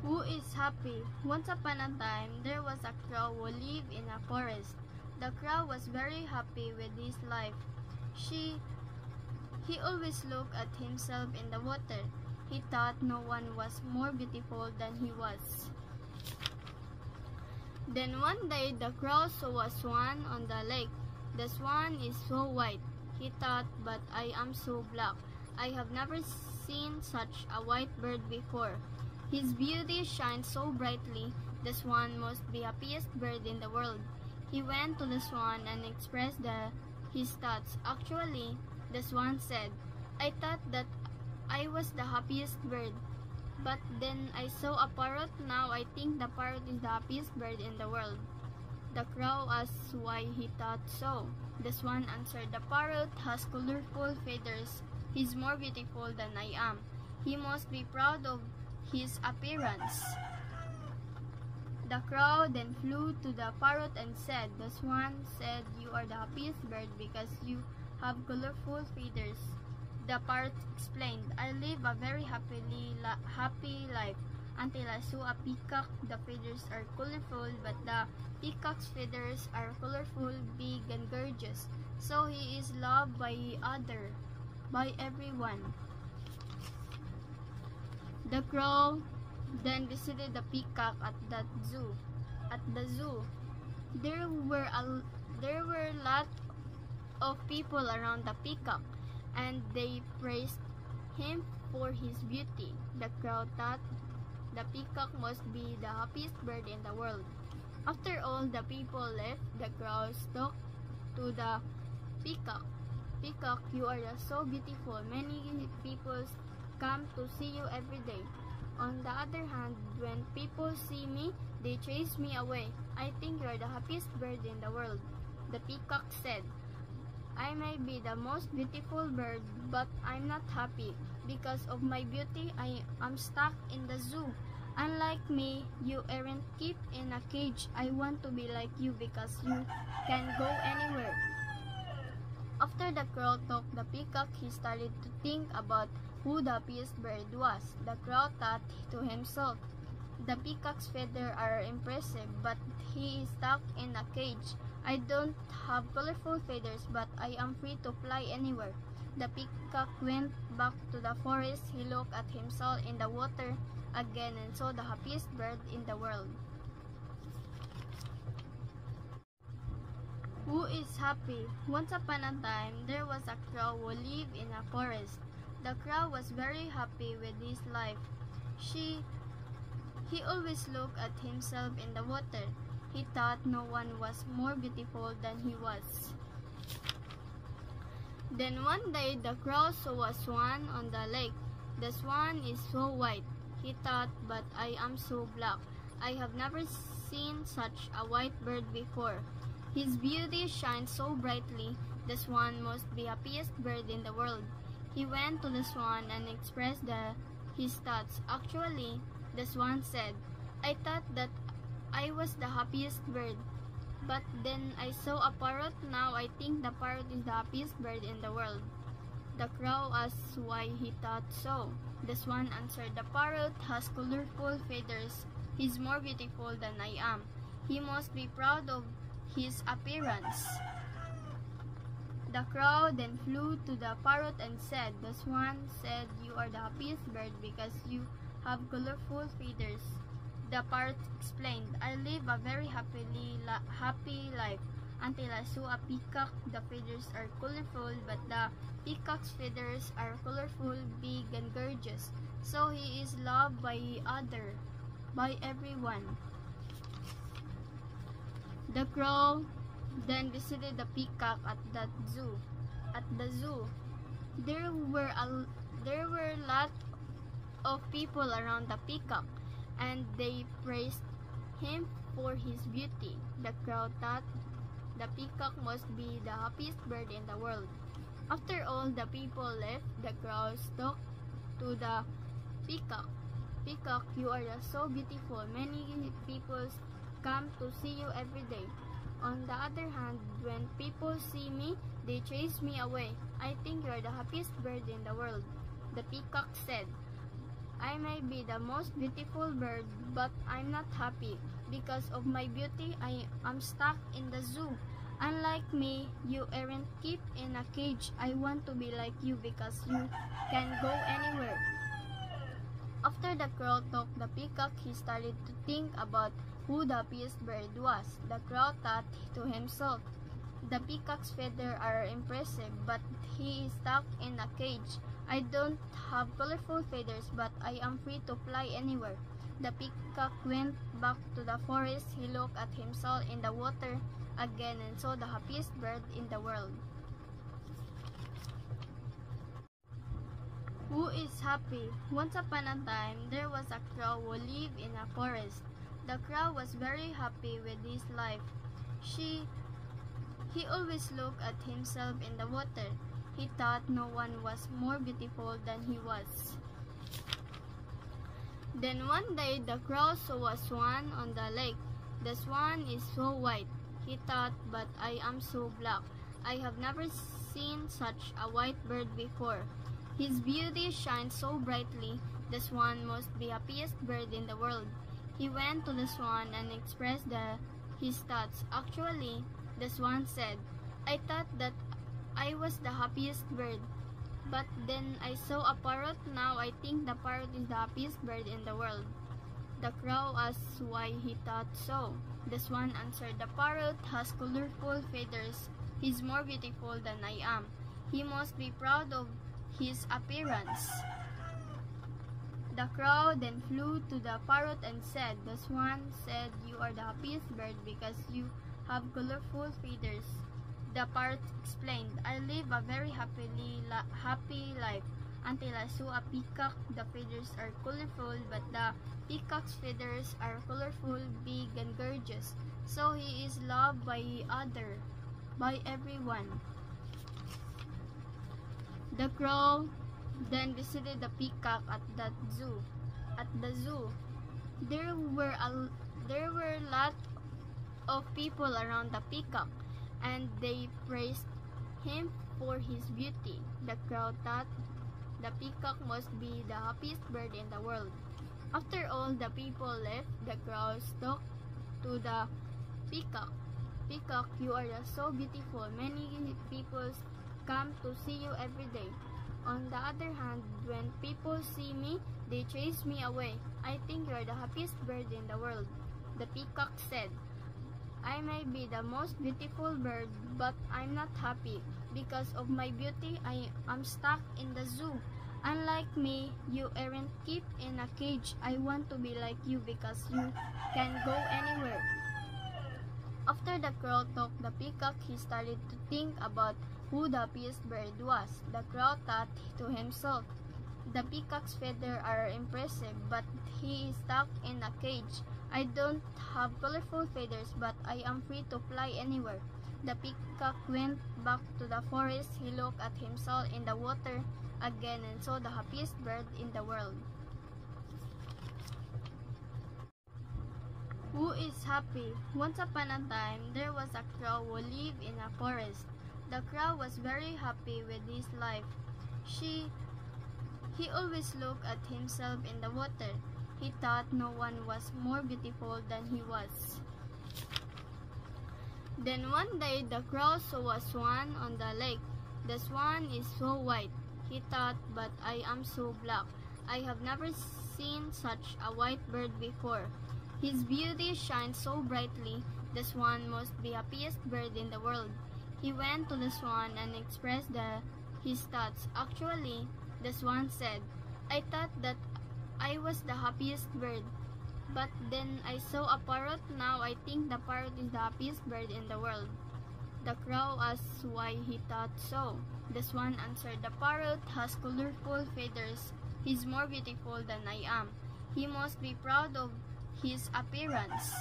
Who is happy? Once upon a time, there was a crow who lived in a forest. The crow was very happy with his life. He always looked at himself in the water. He thought no one was more beautiful than he was. Then one day the crow saw a swan on the lake. The swan is so white, he thought, but I am so black. I have never seen such a white bird before. His beauty shines so brightly, the swan must be the happiest bird in the world. He went to the swan and expressed his thoughts. Actually, the swan said, I thought that I was the happiest bird. But then I saw a parrot. Now I think the parrot is the happiest bird in the world. The crow asked why he thought so. The swan answered, the parrot has colorful feathers. He is more beautiful than I am. He must be proud of his appearance. The crow then flew to the parrot and said, the swan said you are the happiest bird because you have colorful feathers. The parrot explained, I live a very happy life until I saw a peacock. The feathers are colorful, but the peacock's feathers are colorful, big, and gorgeous. So he is loved by everyone. The crow then visited the peacock at the zoo. There were a lot of people around the peacock, and they praised him for his beauty. The crow thought the peacock must be the happiest bird in the world. After all the people left, the crow talked to the peacock. Peacock, you are so beautiful. Many people come to see you every day. On the other hand, when people see me, they chase me away. I think you are the happiest bird in the world. The peacock said, I may be the most beautiful bird, but I'm not happy. Because of my beauty, I am stuck in the zoo. Unlike me, you aren't kept in a cage. I want to be like you because you can go anywhere. After the crow talked the peacock, he started to think about who the happiest bird was. The crow thought to himself, the peacock's feathers are impressive, but he is stuck in a cage. I don't have colorful feathers, but I am free to fly anywhere. The peacock went back to the forest. He looked at himself in the water again and saw the happiest bird in the world. Who is happy? Once upon a time, there was a crow who lived in a forest. The crow was very happy with his life. He always looked at himself in the water. He thought no one was more beautiful than he was. Then one day the crow saw a swan on the lake. The swan is so white, he thought, but I am so black. I have never seen such a white bird before. His beauty shines so brightly, the swan must be the happiest bird in the world. He went to the swan and expressed his thoughts. Actually, the swan said, I thought that I was the happiest bird. But then I saw a parrot. Now I think the parrot is the happiest bird in the world. The crow asked why he thought so. The swan answered, the parrot has colorful feathers. He is more beautiful than I am. He must be proud of his appearance. The crow then flew to the parrot and said, the swan said you are the happiest bird because you have colorful feathers. The parrot explained, I live a very happy life until I saw a peacock. The feathers are colorful, but the peacock's feathers are colorful, big, and gorgeous. So he is loved by everyone. The crow then visited the peacock at the zoo. There were a lot of people around the peacock, and they praised him for his beauty. The crow thought the peacock must be the happiest bird in the world. After all the people left, the crow talked to the peacock. Peacock, you are so beautiful. Many people come to see you every day. On the other hand, when people see me, they chase me away. I think you are the happiest bird in the world. The peacock said, I may be the most beautiful bird, but I'm not happy. Because of my beauty, I am stuck in the zoo. Unlike me, you aren't kept in a cage. I want to be like you because you can go anywhere. After the crow talked the peacock, he started to think about who the happiest bird was. The crow thought to himself, the peacock's feathers are impressive, but he is stuck in a cage. I don't have colorful feathers, but I am free to fly anywhere. The peacock went back to the forest. He looked at himself in the water again and saw the happiest bird in the world. Who is happy? Once upon a time, there was a crow who lived in a forest. The crow was very happy with his life. He always looked at himself in the water. He thought no one was more beautiful than he was. Then one day, the crow saw a swan on the lake. The swan is so white. He thought, but I am so black. I have never seen such a white bird before. His beauty shines so brightly. The swan must be the happiest bird in the world. He went to the swan and expressed his thoughts. Actually, the swan said, I thought that I was the happiest bird. But then I saw a parrot. Now I think the parrot is the happiest bird in the world. The crow asked why he thought so. The swan answered, the parrot has colorful feathers. He's more beautiful than I am. He must be proud of his appearance. The crow then flew to the parrot and said, the swan said you are the happiest bird because you have colorful feathers. The parrot explained, I live a very happy life until I saw a peacock. The feathers are colorful, but the peacock's feathers are colorful, big, and gorgeous. So he is loved by everyone. The crow then visited the peacock at the zoo. There were a lot of people around the peacock, and they praised him for his beauty. The crow thought the peacock must be the happiest bird in the world. After all the people left, the crow talked to the peacock. Peacock, you are so beautiful. Many people come to see you every day. On the other hand, when people see me, they chase me away. I think you are the happiest bird in the world. The peacock said, I may be the most beautiful bird, but I'm not happy. Because of my beauty, I am stuck in the zoo. Unlike me, you aren't kept in a cage. I want to be like you because you can go anywhere. After the crow talked the peacock, he started to think about who the happiest bird was. The crow thought to himself, the peacock's feathers are impressive, but he is stuck in a cage. I don't have colorful feathers, but I am free to fly anywhere. The peacock went back to the forest. He looked at himself in the water again and saw the happiest bird in the world. Who is happy? Once upon a time, there was a crow who lived in a forest. The crow was very happy with his life. He always looked at himself in the water. He thought no one was more beautiful than he was. Then one day, the crow saw a swan on the lake. The swan is so white. He thought, but I am so black. I have never seen such a white bird before. His beauty shines so brightly. The swan must be the happiest bird in the world. He went to the swan and expressed his thoughts. Actually, the swan said, I thought that I was the happiest bird. But then I saw a parrot. Now I think the parrot is the happiest bird in the world. The crow asked why he thought so. The swan answered, the parrot has colorful feathers. He's more beautiful than I am. He must be proud of his appearance.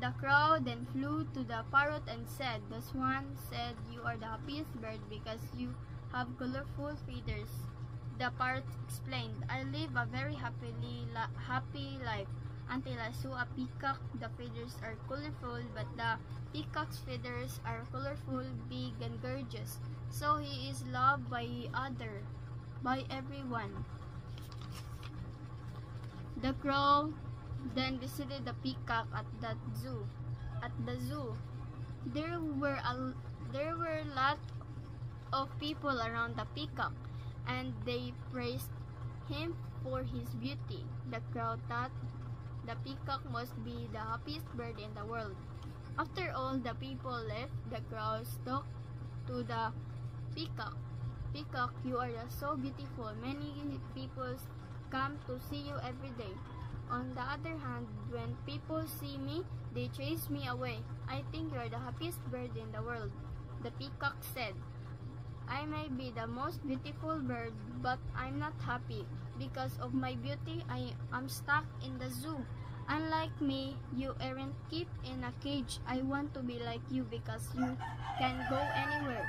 The crow then flew to the parrot and said, the swan said you are the happiest bird because you have colorful feathers. The parrot explained, I live a very happy life until I saw a peacock. The feathers are colorful, but the peacock's feathers are colorful, big, and gorgeous. So he is loved by everyone. The crow then visited the peacock at the zoo. There were a lot of people around the peacock, and they praised him for his beauty. The crow thought the peacock must be the happiest bird in the world. After all the people left, the crow talked to the peacock. Peacock, you are so beautiful. Many people come to see you every day. On the other hand, when people see me, they chase me away. I think you are the happiest bird in the world. The peacock said, I may be the most beautiful bird, but I'm not happy. Because of my beauty, I am stuck in the zoo. Unlike me, you aren't kept in a cage. I want to be like you because you can go anywhere.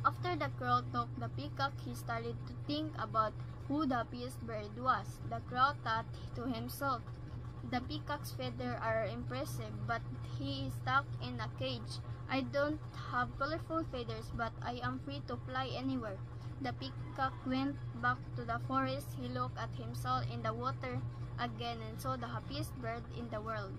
After the crow talked the peacock, he started to think about who the happiest bird was. The crow thought to himself, the peacock's feathers are impressive, but he is stuck in a cage. I don't have colorful feathers, but I am free to fly anywhere. The peacock went back to the forest. He looked at himself in the water again and saw the happiest bird in the world.